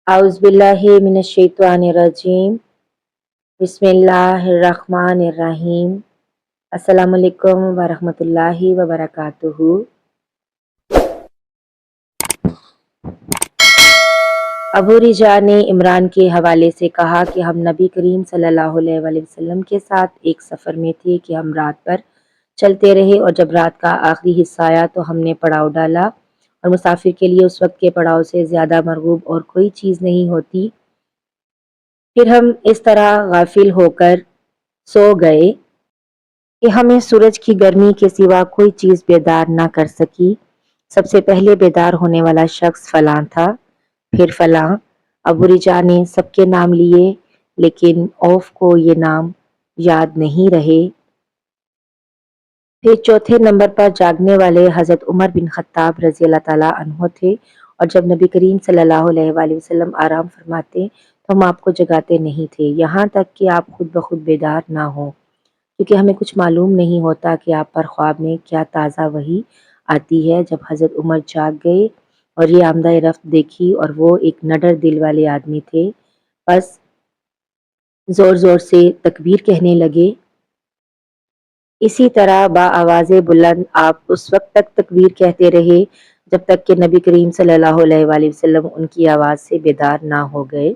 अऊज़ु बिल्लाहि मिनश्शैतानिर्रजीम। बिस्मिल्लाहिर्रहमानिर्रहीम। अस्सलामुअलैकुम वरहमतुल्लाहि वबरकातुहू। अबू रिजा ने इमरान के हवाले से कहा कि हम नबी करीम सल्लल्लाहु अलैहि वसल्लम के साथ एक सफ़र में थे कि हम रात पर चलते रहे और जब रात का आखिरी हिस्सा आया तो हमने पड़ाव डाला और मुसाफिर के लिए उस वक्त के पड़ाव से ज़्यादा मरगूब और कोई चीज़ नहीं होती। फिर हम इस तरह गाफिल होकर सो गए कि हमें सूरज की गर्मी के सिवा कोई चीज़ बेदार ना कर सकी। सबसे पहले बेदार होने वाला शख्स फलां था, फिर फलां। अबू रिजा ने सबके नाम लिए, लेकिन औफ को ये नाम याद नहीं रहे। फिर चौथे नंबर पर जागने वाले हज़रत उमर बिन खत्ताब रज़ी अल्लाह ताला अन्हो थे, और जब नबी करीम सल्लल्लाहु अलैहि वसल्लम आराम फरमाते तो हम आपको जगाते नहीं थे, यहाँ तक कि आप खुद ब खुद बेदार ना हो, क्योंकि हमें कुछ मालूम नहीं होता कि आप पर ख्वाब में क्या ताज़ा वही आती है। जब हज़रत उमर जाग गए और ये आमदा रफ्त देखी, और वो एक नडर दिल वाले आदमी थे, बस ज़ोर ज़ोर से तकबीर कहने लगे। इसी तरह बाआवाज़े बुलंद आप उस वक्त तक तकबीर कहते रहे जब तक कि नबी करीम सल्लल्लाहु अलैहि वसल्लम उनकी आवाज़ से बेदार ना हो गए।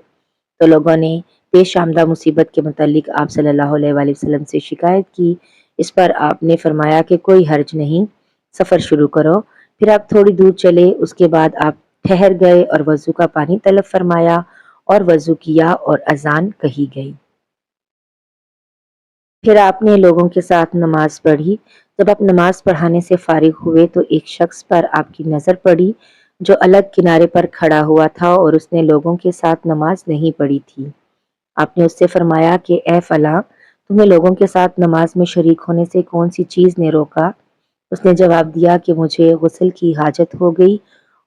तो लोगों ने पेश आमदा मुसीबत के मुतालिक आप सल्लल्लाहु अलैहि वसल्लम से शिकायत की। इस पर आपने फरमाया कि कोई हर्ज नहीं, सफ़र शुरू करो। फिर आप थोड़ी दूर चले, उसके बाद आप ठहर गए और वज़ू का पानी तलब फरमाया और वज़ू किया और अज़ान कही गई। फिर आपने लोगों के साथ नमाज पढ़ी। जब आप नमाज पढ़ाने से फारिग हुए तो एक शख्स पर आपकी नज़र पड़ी जो अलग किनारे पर खड़ा हुआ था और उसने लोगों के साथ नमाज नहीं पढ़ी थी। आपने उससे फरमाया कि ए फलां, तुम्हें लोगों के साथ नमाज में शरीक होने से कौन सी चीज़ ने रोका? उसने जवाब दिया कि मुझे गुस्ल की हाजत हो गई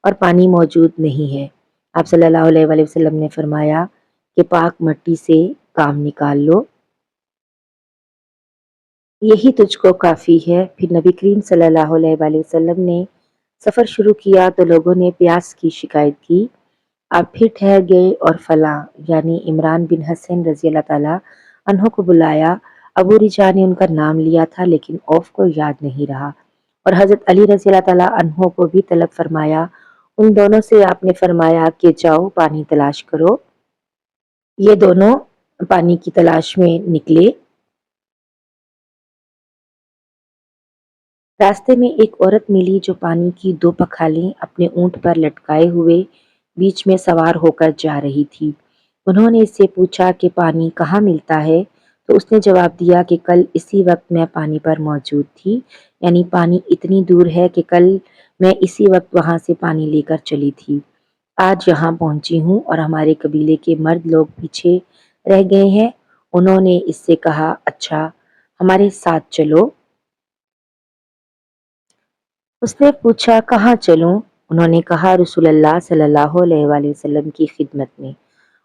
और पानी मौजूद नहीं है। आप सल्लल्लाहु अलैहि वसल्लम ने फरमाया कि पाक मिट्टी से काम निकाल लो, यही तुझको काफ़ी है। फिर नबी करीम सल्लल्लाहु अलैहि वसल्लम ने सफ़र शुरू किया तो लोगों ने प्यास की शिकायत की। आप फिर ठहर गए और फलां यानी इमरान बिन हसन रज़ी अल्लाह ताला अन्हो को बुलाया। अबू रिजा ने उनका नाम लिया था, लेकिन औफ को याद नहीं रहा, और हज़रत अली रज़ी अल्लाह ताला अन्हो को भी तलब फरमाया। उन दोनों से आपने फरमाया कि जाओ पानी तलाश करो। ये दोनों पानी की तलाश में निकले। रास्ते में एक औरत मिली जो पानी की दो पखालें अपने ऊंट पर लटकाए हुए बीच में सवार होकर जा रही थी। उन्होंने इससे पूछा कि पानी कहाँ मिलता है, तो उसने जवाब दिया कि कल इसी वक्त मैं पानी पर मौजूद थी, यानी पानी इतनी दूर है कि कल मैं इसी वक्त वहां से पानी लेकर चली थी। आज यहाँ पहुंची हूँ और हमारे कबीले के मर्द लोग पीछे रह गए हैं। उन्होंने इससे कहा, अच्छा हमारे साथ चलो। उसने पूछा, कहाँ चलूं? उन्होंने कहा, रसूलुल्लाह सल्लल्लाहु अलैहि वसल्लम की खिदमत में।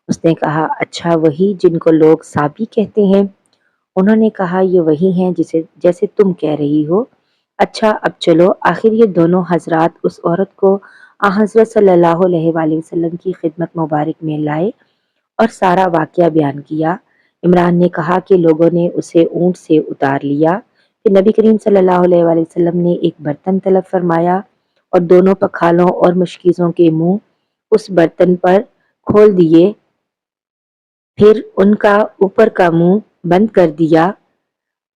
उसने कहा, अच्छा वही जिनको लोग साबी कहते हैं? उन्होंने कहा, ये वही हैं जिसे जैसे तुम कह रही हो। अच्छा अब चलो। आखिर ये दोनों हजरात उस औरत को हज़रत सल्लल्लाहु अलैहि वसल्लम की खिदमत मुबारक में लाए और सारा वाक़या बयान किया। इमरान ने कहा कि लोगों ने उसे ऊँट से उतार लिया। फिर नबी करीम सल्लल्लाहु अलैहि वसल्लम ने एक बर्तन तलब फरमाया और दोनों पखालों और मुशकीज़ों के मुंह उस बर्तन पर खोल दिए। फिर उनका ऊपर का मुंह बंद कर दिया।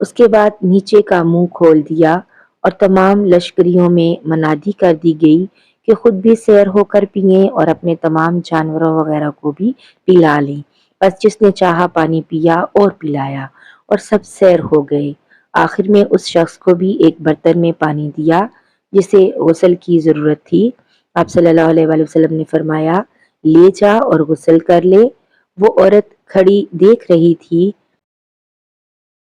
उसके बाद नीचे का मुंह खोल दिया और तमाम लश्करियों में मनादी कर दी गई कि खुद भी सैर होकर पिएं और अपने तमाम जानवरों वगैरह को भी पिला लें। बस जिसने चाहा पानी पिया और पिलाया, और सब सैर हो गए। आखिर में उस शख्स को भी एक बर्तन में पानी दिया जिसे गुस्ल की ज़रूरत थी। आप सल्लल्लाहु अलैहि वसल्लम ने फरमाया, ले जा और गुस्ल कर ले। वो औरत खड़ी देख रही थी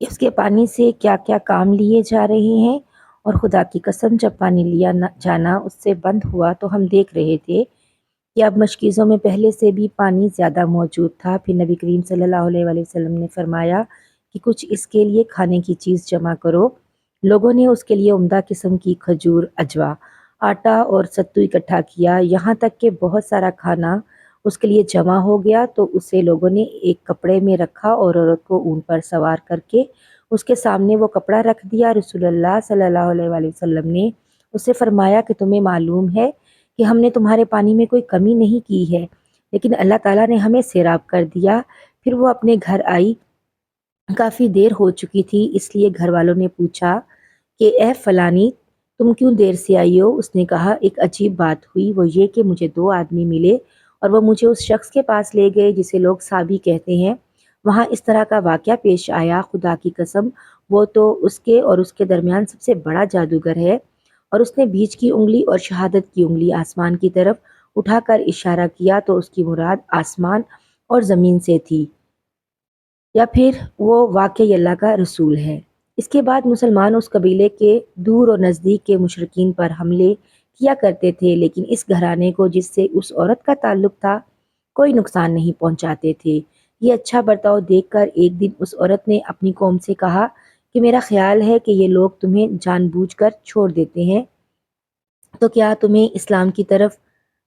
इसके पानी से क्या-क्या काम लिए जा रहे हैं, और खुदा की कसम जब पानी लिया न जाना उससे बंद हुआ तो हम देख रहे थे कि अब मशकीज़ों में पहले से भी पानी ज़्यादा मौजूद था। फिर नबी करीम सल्लल्लाहु अलैहि वसल्लम ने फरमाया कि कुछ इसके लिए खाने की चीज़ जमा करो। लोगों ने उसके लिए उम्दा किस्म की खजूर, अजवा, आटा और सत्तू इकट्ठा किया, यहाँ तक कि बहुत सारा खाना اس کے لیے جمع ہو گیا تو اسے لوگوں نے ایک کپڑے میں رکھا اور عورت کو اونٹ پر سوار کر کے اس کے سامنے وہ کپڑا رکھ دیا۔ رسول اللہ صلی اللہ علیہ وآلہ وسلم نے اسے فرمایا کہ تمہیں معلوم ہے کہ ہم نے تمہارے پانی میں کوئی کمی نہیں کی ہے، لیکن اللہ تعالیٰ نے ہمیں سیراب کر دیا۔ پھر وہ اپنے گھر آئی، کافی دیر ہو چکی تھی، اس لیے گھر والوں نے پوچھا کہ اے فلانی تم کیوں دیر سے آئی ہو؟ اس نے کہا ایک عجیب بات ہوئی، وہ یہ کہ مجھے 2 آدمی ملے اور وہ مجھے اس شخص کے پاس لے گئے جسے لوگ صابی کہتے ہیں۔ وہاں اس طرح کا واقعہ پیش آیا، خدا کی قسم وہ تو اس کے اور اس کے درمیان سب سے بڑا جادوگر ہے۔ اور اس نے بیچ کی انگلی اور شہادت کی انگلی آسمان کی طرف اٹھا کر اشارہ کیا تو اس کی مراد آسمان اور زمین سے تھی، یا پھر وہ واقعی اللہ کا رسول ہے۔ اس کے بعد مسلمان اس قبیلے کے دور اور نزدیک کے مشرکین پر حملے کیا کرتے تھے، لیکن اس گھرانے کو جس سے اس عورت کا تعلق تھا کوئی نقصان نہیں پہنچاتے تھے۔ یہ اچھا برتاؤ دیکھ کر ایک دن اس عورت نے اپنی قوم سے کہا کہ میرا خیال ہے کہ یہ لوگ تمہیں جان بوجھ کر چھوڑ دیتے ہیں، تو کیا تمہیں اسلام کی طرف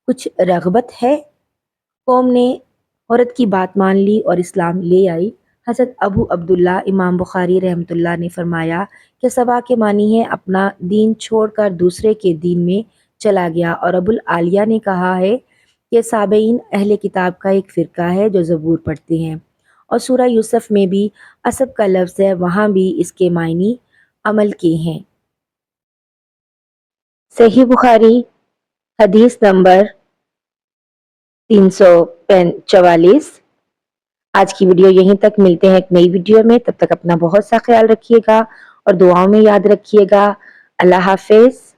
کچھ رغبت ہے؟ قوم نے عورت کی بات مان لی اور اسلام لے آئی۔ حضرت ابو عبداللہ امام بخاری رحمۃ اللہ نے فرمایا کہ صبا کے معنی ہے اپنا دین چھوڑ کر دوسرے کے دین میں چلا گیا، اور ابو العالیہ نے کہا ہے کہ صابئین اہل کتاب کا ایک فرقہ ہے جو زبور پڑھتے ہیں، اور سورہ یوسف میں بھی عصب کا لفظ ہے، وہاں بھی اس کے معنی عمل کے ہیں۔ صحیح بخاری حدیث نمبر 344۔ آج کی ویڈیو یہیں تک، ملتے ہیں ایک نئی ویڈیو میں، تب تک اپنا بہت سا خیال رکھیے گا اور دعاؤں میں یاد رکھیے گا۔ اللہ حافظ۔